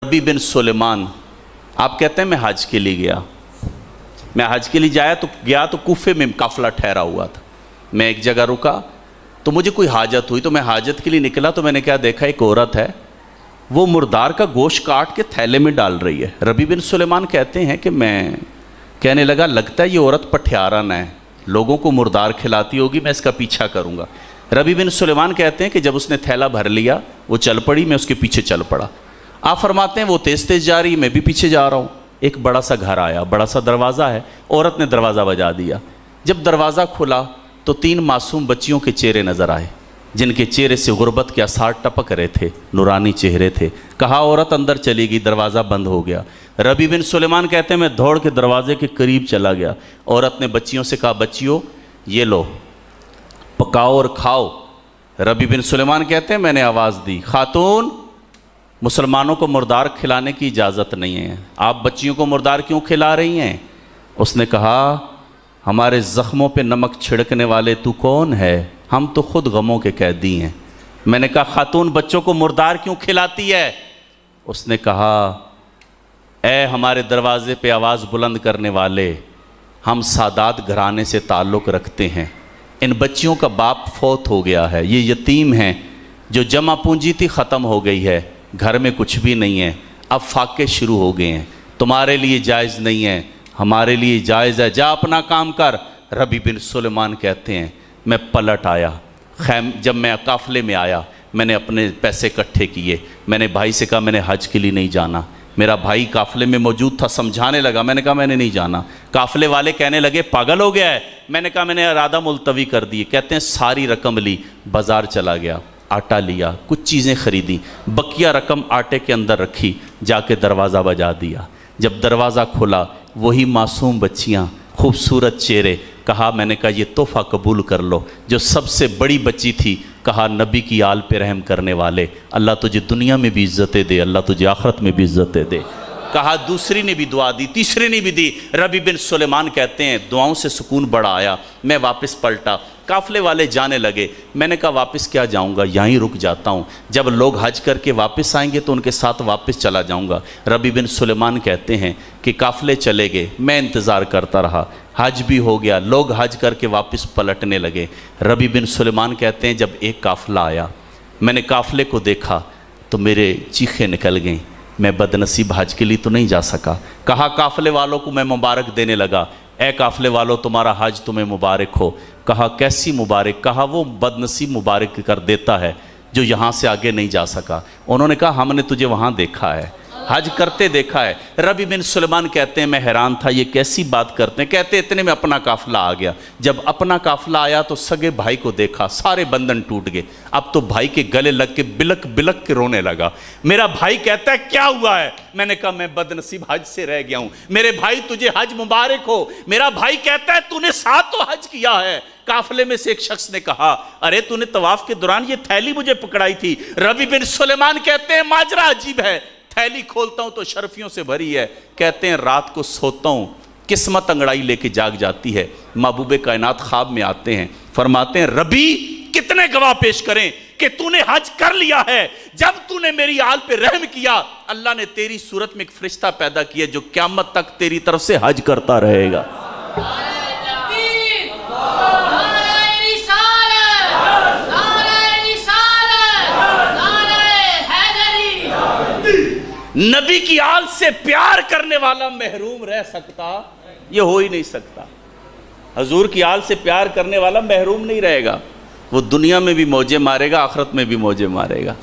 रबी बिन सुलेमान, आप कहते हैं मैं हज के लिए गया। मैं हज के लिए गया तो कूफे में काफिला ठहरा हुआ था। मैं एक जगह रुका तो मुझे कोई हाजत हुई, तो मैं हाजत के लिए निकला तो मैंने क्या देखा, एक औरत है वो मुर्दार का गोश्त काट के थैले में डाल रही है। रबी बिन सुलेमान कहते हैं कि मैं कहने लगा, लगता है ये औरत पठियारन है, लोगों को मुर्दार खिलाती होगी, मैं इसका पीछा करूँगा। रबी बिन सुलेमान कहते हैं कि जब उसने थैला भर लिया वो चल पड़ी, मैं उसके पीछे चल पड़ा। आप फरमाते हैं वो तेज़ तेज़ जा रही, मैं भी पीछे जा रहा हूँ। एक बड़ा सा घर आया, बड़ा सा दरवाज़ा है, औरत ने दरवाज़ा बजा दिया। जब दरवाज़ा खुला तो 3 मासूम बच्चियों के चेहरे नज़र आए, जिनके चेहरे से गुर्बत के आसार टपक रहे थे, नूरानी चेहरे थे। कहा औरत अंदर चली गई, दरवाज़ा बंद हो गया। रबी बिन सुलेमान कहते हैं मैं दौड़ के दरवाजे के करीब चला गया। औरत ने बच्चियों से कहा, बच्चियों ये लो पकाओ और खाओ। रबी बिन सुलेमान कहते हैं मैंने आवाज़ दी, खातून मुसलमानों को मुर्दार खिलाने की इजाज़त नहीं है, आप बच्चियों को मुर्दार क्यों खिला रही हैं? उसने कहा, हमारे ज़ख्मों पे नमक छिड़कने वाले तू कौन है? हम तो खुद गमों के कैदी हैं। मैंने कहा, खातून बच्चों को मुर्दार क्यों खिलाती है? उसने कहा, ऐ हमारे दरवाज़े पे आवाज़ बुलंद करने वाले, हम सादात घराने से ताल्लुक़ रखते हैं, इन बच्चियों का बाप फौत हो गया है, ये यतीम हैं, जो जमा पूंजी थी ख़त्म हो गई है, घर में कुछ भी नहीं है, अब फाके शुरू हो गए हैं, तुम्हारे लिए जायज़ नहीं है, हमारे लिए जायज़ है, जा अपना काम कर। रबी बिन सुलेमान कहते हैं मैं पलट आया, जब मैं काफ़िले में आया मैंने अपने पैसे इकट्ठे किए, मैंने भाई से कहा मैंने हज के लिए नहीं जाना। मेरा भाई काफ़िले में मौजूद था, समझाने लगा, मैंने कहा मैंने नहीं जाना। काफ़िले वाले कहने लगे पागल हो गया है। मैंने कहा मैंने इरादा मुलतवी कर दिए। कहते हैं सारी रकम ली, बाज़ार चला गया, आटा लिया, कुछ चीज़ें ख़रीदी, बकिया रकम आटे के अंदर रखी, जाके दरवाज़ा बजा दिया। जब दरवाज़ा खुला वही मासूम बच्चियाँ, खूबसूरत चेहरे। कहा, मैंने कहा ये तोहफ़ा कबूल कर लो। जो सबसे बड़ी बच्ची थी, कहा नबी की आल पे रहम करने वाले, अल्लाह तुझे दुनिया में भी इज़्ज़तें दे, अल्लाह तुझे आखिरत में भी इज़्ज़तें दे। कहा दूसरी ने भी दुआ दी, तीसरी ने भी दी। रबी बिन सुलेमान कहते हैं दुआओं से सुकून बड़ा आया, मैं वापस पलटा। काफ़िले वाले जाने लगे, मैंने कहा वापस क्या जाऊंगा, यहीं रुक जाता हूं, जब लोग हज करके वापस आएंगे तो उनके साथ वापस चला जाऊंगा। रबी बिन सुलेमान कहते हैं कि काफ़िले चले गए, मैं इंतज़ार करता रहा, हज भी हो गया, लोग हज करके वापस पलटने लगे। रबी बिन सुलेमान कहते हैं जब एक काफ़िला आया, मैंने काफ़िले को देखा तो मेरे चीखें निकल गईं, मैं बदनसीब हज के लिए तो नहीं जा सका। कहा काफ़िले वालों को मैं मुबारक देने लगा, ए काफ़िले वालों तुम्हारा हज तुम्हें मुबारक हो। कहा कैसी मुबारक? कहा वो बदनसीब मुबारक कर देता है जो यहाँ से आगे नहीं जा सका। उन्होंने कहा हमने तुझे वहाँ देखा है, हज करते देखा है। रबी बिन सुलेमान कहते हैं मैं हैरान था, ये कैसी बात करते हैं। कहते इतने में अपना काफ़िला आ गया। जब अपना काफ़िला आया तो सगे भाई को देखा, सारे बंधन टूट गए। अब तो भाई के गले लग के बिलक बिलक के रोने लगा। मेरा भाई कहता है क्या हुआ है? मैंने कहा मैं बदनसीब हज से रह गया हूं। मेरे भाई तुझे हज मुबारक हो। मेरा भाई कहता है तूने 7 तो हज किया है। काफिले में से एक शख्स ने कहा, अरे तूने तवाफ के दौरान ये थैली मुझे पकड़ाई थी। रबी बिन सुलेमान कहते हैं माजरा अजीब है, थैली खोलता हूं तो शर्फियों से भरी है। कहते हैं रात को सोता हूं, किस्मत अंगड़ाई लेके जाग जाती है। महबूबे कायनात ख्वाब में आते हैं, फरमाते हैं रबी कितने गवाह पेश करें कि तूने हज कर लिया है। जब तूने मेरी आल पे रहम किया, अल्लाह ने तेरी सूरत में एक फरिश्ता पैदा किया जो क़यामत तक तेरी तरफ से हज करता रहेगा। नबी की आल से प्यार करने वाला महरूम रह सकता? ये हो ही नहीं सकता। हजूर की आल से प्यार करने वाला महरूम नहीं रहेगा। वो दुनिया में भी मौजे मारेगा, आखिरत में भी मौजे मारेगा।